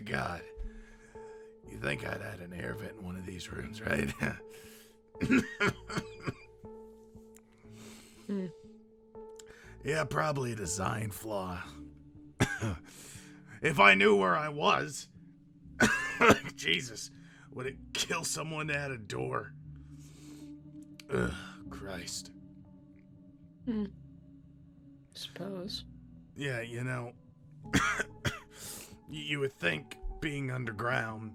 God. You think I'd had an air vent in one of these rooms, right? Yeah, probably a design flaw. If I knew where I was, Jesus, would it kill someone that had a door? Ugh, Christ. Suppose. Yeah, you know, you would think being underground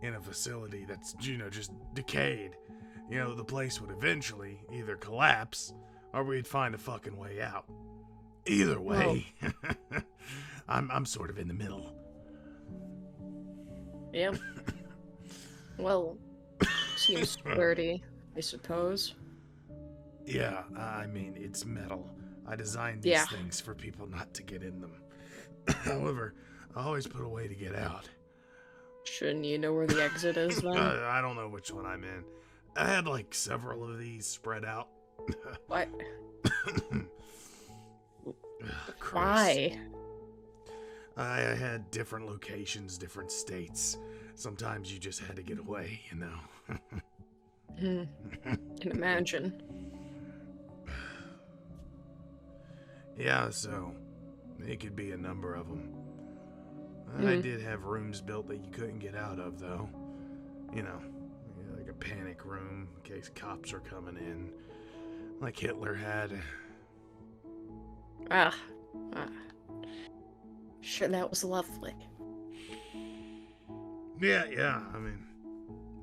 in a facility that's, just decayed, the place would eventually either collapse or we'd find a fucking way out. Either way, I'm sort of in the middle. Yeah. Well, seems sturdy, I suppose. Yeah, I mean, it's metal. I designed these things for people not to get in them. However, I always put a way to get out. Shouldn't you know where the exit is then? I don't know which one I'm in. I had like several of these spread out. What? Why? I had different locations, different states. Sometimes you just had to get away, Can imagine. Yeah, so it could be a number of them. I did have rooms built that you couldn't get out of, though. Like a panic room in case cops are coming in, like Hitler had. Sure, that was lovely. Yeah. I mean,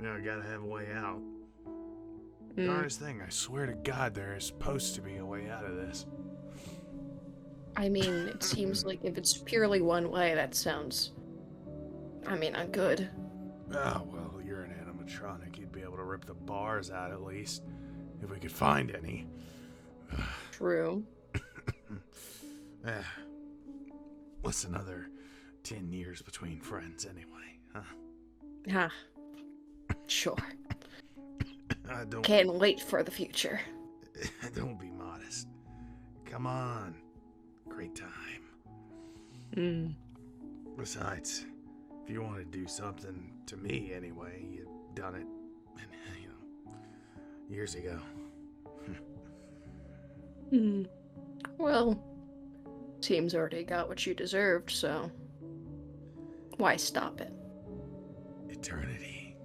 I gotta have a way out. Darndest thing, I swear to God, there is supposed to be a way out of this. I mean, it seems like if it's purely one way, that sounds, not good. Oh, well, you're an animatronic. You'd be able to rip the bars out at least, if we could find any. True. What's another 10 years between friends anyway, huh? Sure. Can't wait for the future. Don't be modest. Come on. Great time. Besides, if you want to do something to me anyway, you've done it, years ago. Well, team's already got what you deserved, so why stop it? Eternity.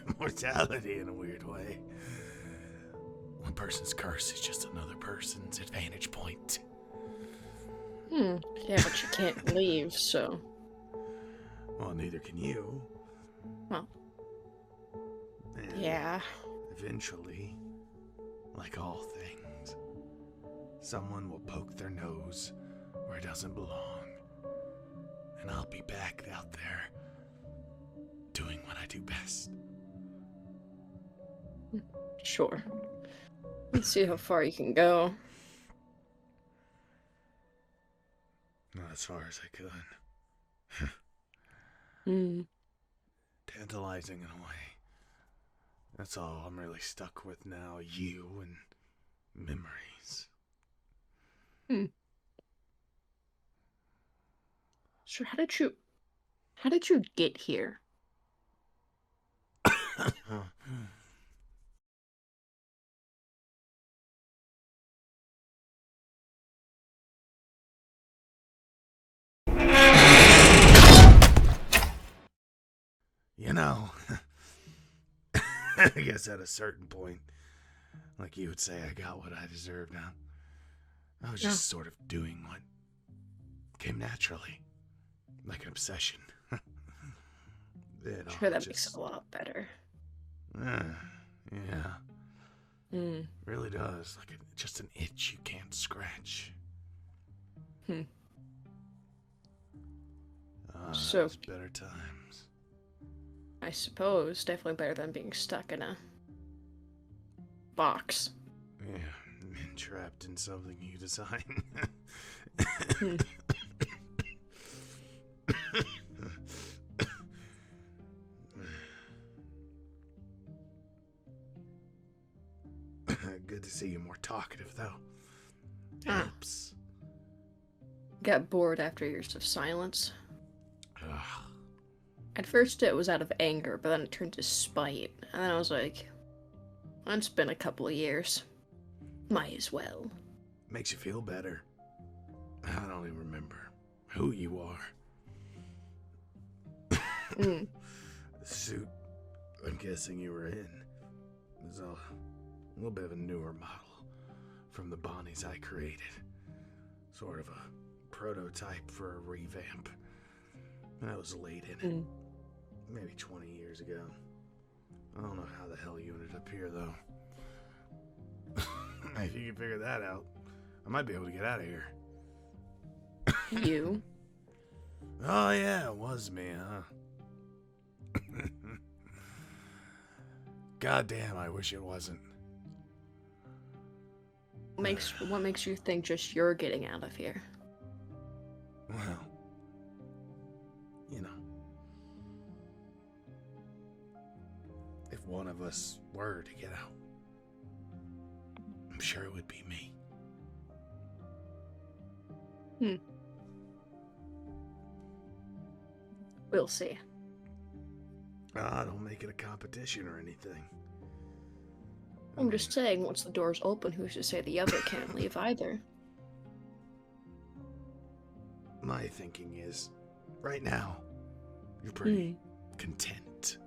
Immortality in a weird way. One person's curse is just another person's advantage point. Yeah, but you can't leave, so... Well, neither can you. Well... And yeah. Eventually, like all things, someone will poke their nose where it doesn't belong. And I'll be back out there, doing what I do best. Sure. Let's see how far you can go. Not as far as I could. Tantalizing in a way. That's all I'm really stuck with now, you and memories. Sure, how did you get here? I guess at a certain point, like you would say, I got what I deserved now. I was just sort of doing what came naturally, like an obsession. Sure, that makes it a lot better. Yeah. Really does. Like just an itch you can't scratch. So it's better times. I suppose definitely better than being stuck in a box. Yeah, and trapped in something you design. Good to see you more talkative, though. Helps. got bored after years of silence. Ugh. At first it was out of anger, but then it turned to spite. And then I was like, it's been a couple of years. Might as well. Makes you feel better. I don't even remember who you are. Mm. The suit I'm guessing you were in is a little bit of a newer model from the Bonnies I created. Sort of a prototype for a revamp. I was late in it. Maybe 20 years ago. I don't know how the hell you ended up here, though. If you can figure that out, I might be able to get out of here. You? Oh, yeah, it was me, huh? Goddamn, I wish it wasn't. What makes you think just you're getting out of here? Well, you know. If one of us were to get out, I'm sure it would be me. We'll see. Don't make it a competition or anything. I'm just saying, once the door's open, who's to say the other can't leave either? My thinking is, right now, you're pretty content.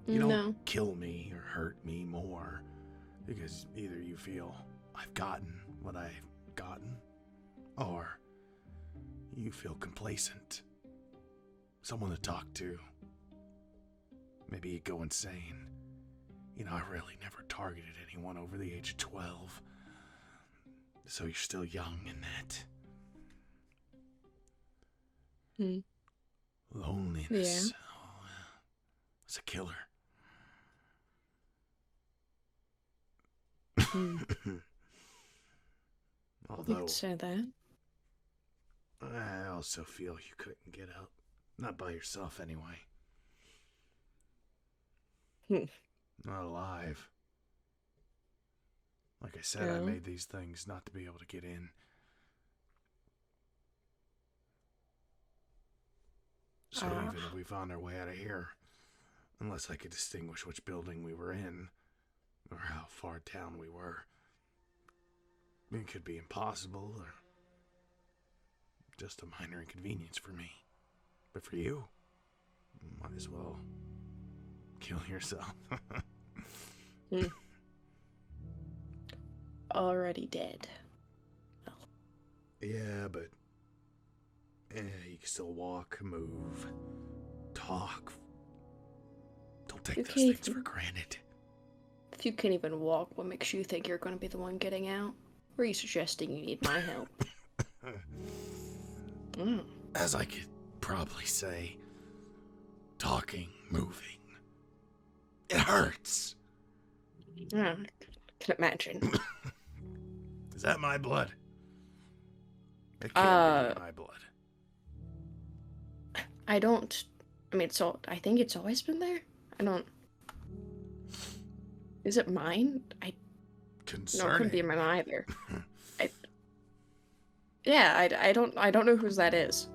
You don't kill me or hurt me more because either you feel I've gotten what I've gotten, or you feel complacent. Someone to talk to. Maybe you go insane. You know, I really never targeted anyone over the age of 12. So you're still young in that. Loneliness. Yeah. Oh, it's a killer. You Although, could say that. I also feel you couldn't get out. Not by yourself, anyway. Not alive. Like I said, I made these things not to be able to get in. So even if we found our way out of here, unless I could distinguish which building we were in, or how far down we were, it could be impossible, or just a minor inconvenience for me. But for you, might as well kill yourself. Already dead. Yeah, but you can still walk, move, talk. Don't take those things for granted. If you can't even walk, what makes you think you're going to be the one getting out? Or are you suggesting you need my help? As I could probably say, talking, moving, it hurts. I can imagine. Is that my blood? It can't be my blood. I think it's always been there. Is it mine? No, it couldn't be mine either. I don't know whose that is.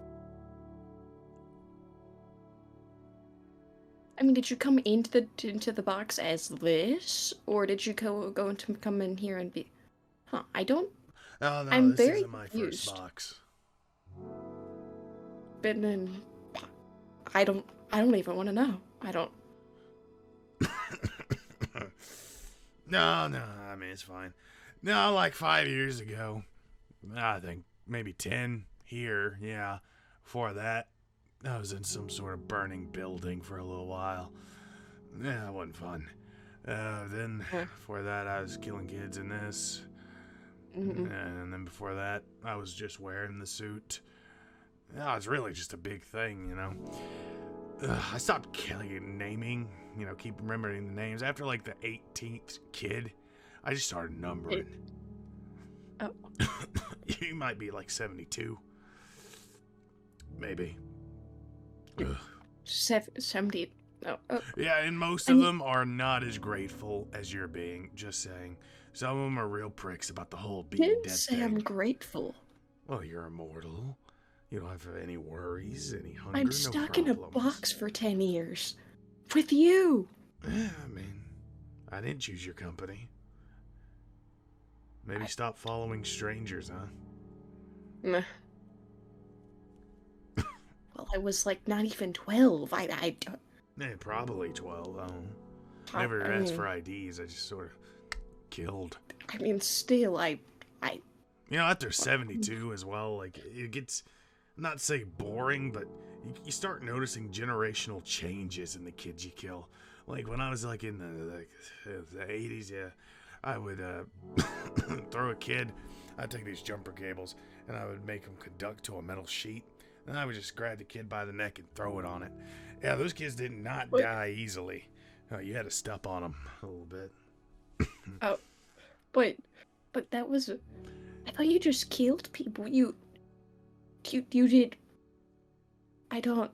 I mean, did you come into the box as this, or did you come in here and be? Huh? I don't. Oh no, I'm this very isn't my confused. first box. Been in. I don't even want to know. I don't. No, I mean, it's fine. No, like 5 years ago. I think maybe 10 here, yeah. Before that, I was in some sort of burning building for a little while. Yeah, it wasn't fun. Then, before that, I was killing kids in this. And then before that, I was just wearing the suit. Yeah, it's really just a big thing, you know. I stopped naming, keep remembering the names. After like the 18th kid, I just started numbering. Oh. You might be like 72. Maybe. 70. Oh. Yeah, and most of them are not as grateful as you're being, just saying. Some of them are real pricks about the whole being dead say thing. I'm grateful. Well, you're immortal. You don't have any worries, any hunger, I'm no stuck in a problems. box for 10 years. With you! Yeah, I mean, I didn't choose your company. Maybe stop following strangers, huh? Meh. Well, I was like not even 12. I don't. Probably 12. I Never asked for mean, IDs. I just sort of killed. I mean, still, I. You know, after 72 as well, like, it gets, not say boring, but you start noticing generational changes in the kids you kill. Like, when I was, like, in the 80s, yeah, I would throw a kid. I'd take these jumper cables, and I would make them conduct to a metal sheet. And I would just grab the kid by the neck and throw it on it. Yeah, those kids did not die easily. You had to step on them a little bit. Oh, but that was. I thought you just killed people. You did. I don't.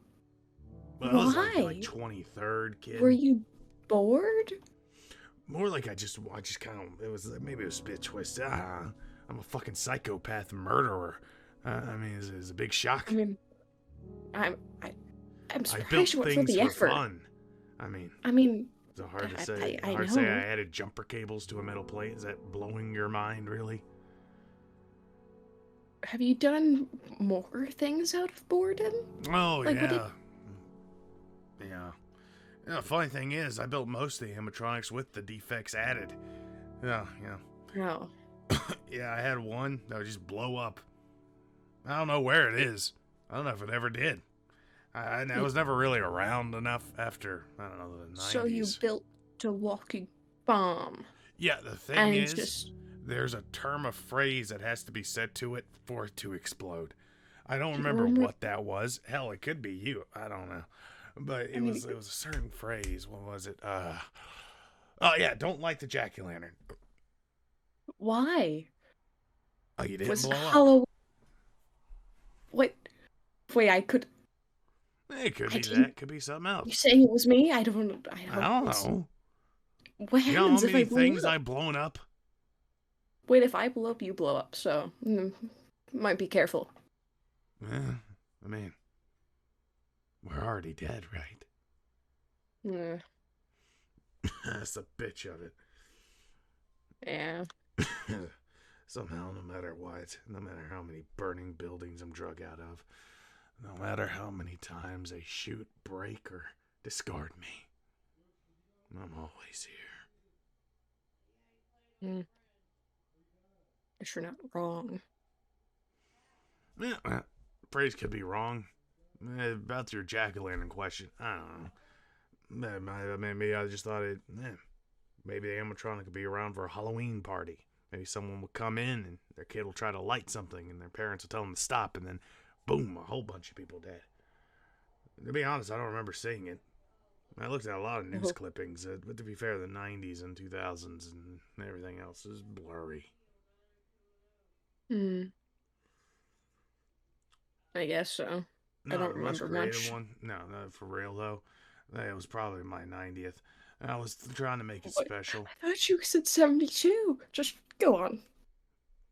Well, Why? I was like 23rd kid. Were you bored? More like I just kind of, maybe it was a bit twisted. I'm a fucking psychopath murderer. I mean, it's a big shock. I mean, I'm I surprised you built went for things the for effort. fun. I mean, is it hard to say? I Hard to say know. I added jumper cables to a metal plate. Is that blowing your mind, really? Have you done more things out of boredom? Oh, Like, yeah. Yeah. The funny thing is, I built most of the animatronics with the defects added. Yeah. No. Yeah, I had one that would just blow up. I don't know where it is. I don't know if it ever did. I was never really around enough after, I don't know, the 90s. So you built a walking bomb. Yeah, the thing and is, there's a term of phrase that has to be said to it for it to explode. I don't remember what that was. Hell, it could be you. I don't know. But it was a certain phrase. What was it? Oh, yeah, don't light the jack-o'-lantern. Why? Oh, you didn't Was blow up? Halloween... Wait, I could... It could be that. Could be something else. You saying it was me? I don't know. What You know happens how if many I blow things up? I've blown up? Wait, if I blow up, you blow up, so... might be careful. Yeah, I mean, we're already dead, right? Yeah. That's the bitch of it. Yeah. Somehow, no matter what, no matter how many burning buildings I'm drug out of, no matter how many times they shoot, break, or discard me, I'm always here. But you're not wrong. Yeah, phrase could be wrong. About your jack-o'-lantern question, I don't know. Maybe I just thought maybe the animatronic could be around for a Halloween party. Maybe someone will come in and their kid will try to light something and their parents will tell them to stop, and then boom, a whole bunch of people dead. To be honest, I don't remember seeing it. I looked at a lot of news clippings, but to be fair, the 90s and 2000s and everything else is blurry. I guess so. No, I don't remember much. One? No, for real though. It was probably my 90th. I was trying to make it special. I thought you said 72. Just go on.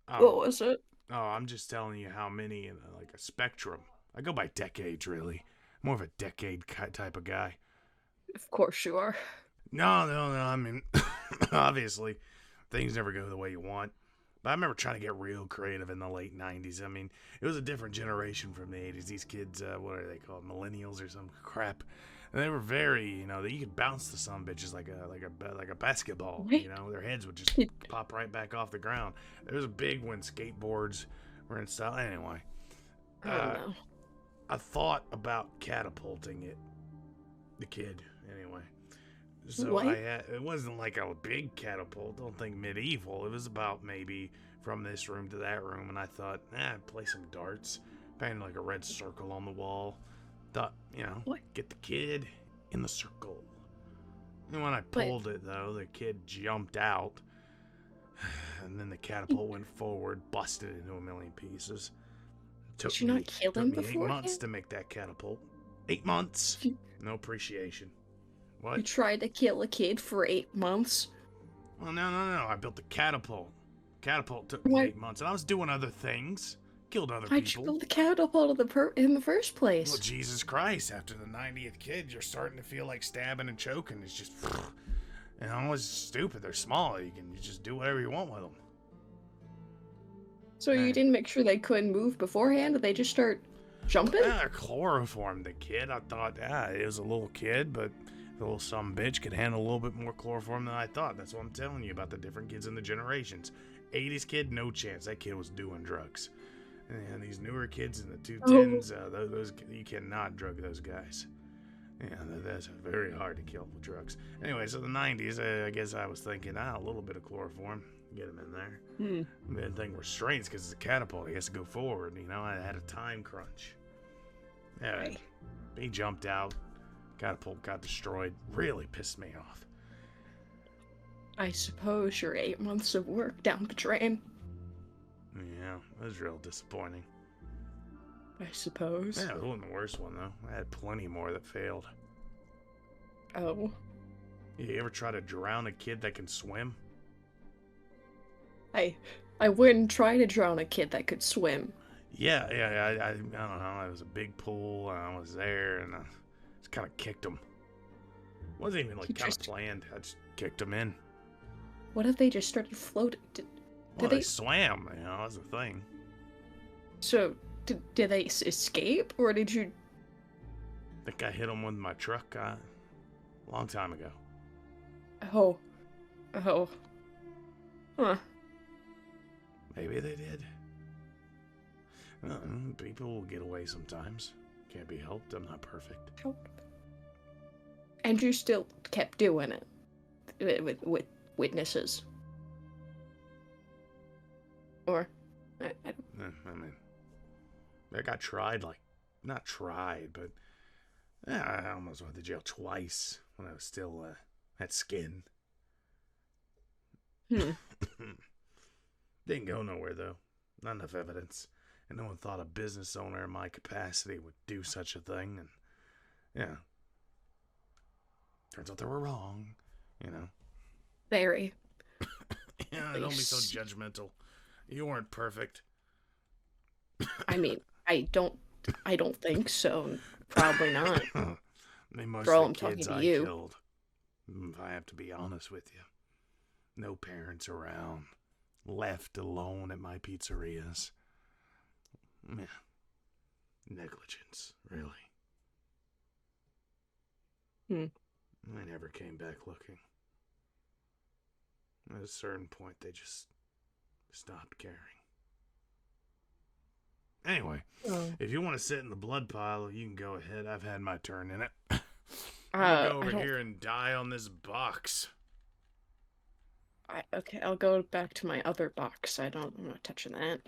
Oh. What was it? Oh, I'm just telling you how many in a spectrum. I go by decades, really. More of a decade type of guy. Of course you are. No. I mean, obviously, things never go the way you want. But I remember trying to get real creative in the late 90s. I mean, it was a different generation from the 80s. These kids, what are they called? Millennials or some crap. And they were very, you could bounce to some bitches like a basketball. Wait. Their heads would just pop right back off the ground. There was a big when skateboards were in style. Anyway, I don't know. I thought about catapulting the kid. Anyway, so what? it wasn't like a big catapult. Don't think medieval. It was about maybe from this room to that room, and I thought, play some darts. Painted like a red circle on the wall. Thought, get the kid in the circle. And when I pulled it, though, the kid jumped out. And then the catapult went forward, busted into a million pieces. Did you not kill him took me 8 beforehand? months to make that catapult. 8 months. No appreciation. What? You tried to kill a kid for 8 months? Well, no. I built the catapult. Catapult took me 8 months. And I was doing other things. Killed other Why'd you people. build the catapult in the first Well, place? Jesus Christ, after the 90th kid, you're starting to feel like stabbing and choking. It's just, you know, it's stupid. They're small. You just do whatever you want with them. So you didn't make sure they couldn't move beforehand? Did they just start jumping? I chloroformed the kid. I thought, it was a little kid, but the little sumbitch could handle a little bit more chloroform than I thought. That's what I'm telling you about the different kids in the generations. 80s kid, no chance. That kid was doing drugs. And these newer kids in the 210s, those you cannot drug those guys. Yeah, that's very hard to kill with drugs. Anyway, so the 90s, I guess I was thinking, a little bit of chloroform, get him in there. Main thing restraints because it's a catapult. He has to go forward. You know, I had a time crunch. Yeah, Right. he jumped out. Catapult got destroyed. Really pissed me off. I suppose your 8 months of work down the drain. Yeah, it was real disappointing. I suppose. Yeah, it wasn't the worst one, though. I had plenty more that failed. Oh. You ever try to drown a kid that can swim? I wouldn't try to drown a kid that could swim. Yeah, I don't know. It was a big pool, and I was there, and I just kind of kicked him. It wasn't even, like, kind of planned. I just kicked him in. What if they just started floating? Well, they swam, you know, that's the thing. So, did they escape, or did you... I think I hit them with my truck a long time ago. Oh. Huh. Maybe they did. People will get away sometimes. Can't be helped. I'm not perfect. And you still kept doing it with witnesses. Or, I don't... I mean, I got tried, like, not tried, but I almost went to jail twice when I was still had skin. Didn't go nowhere, though. Not enough evidence. And no one thought a business owner in my capacity would do such a thing. And, yeah. Turns out they were wrong, you know. Very. Yeah, don't be so judgmental. You weren't perfect. I mean, I don't think so. Probably not. Most Girl, of I'm the talking kids to I you. killed, if I have to be honest with you, no parents around, left alone at my pizzerias. Yeah. Negligence, really. I never came back looking. At a certain point, they just stopped caring. Anyway, if you want to sit in the blood pile, you can go ahead. I've had my turn in it. I'll go over here and die on this box. Okay, I'll go back to my other box. I'm not touching that.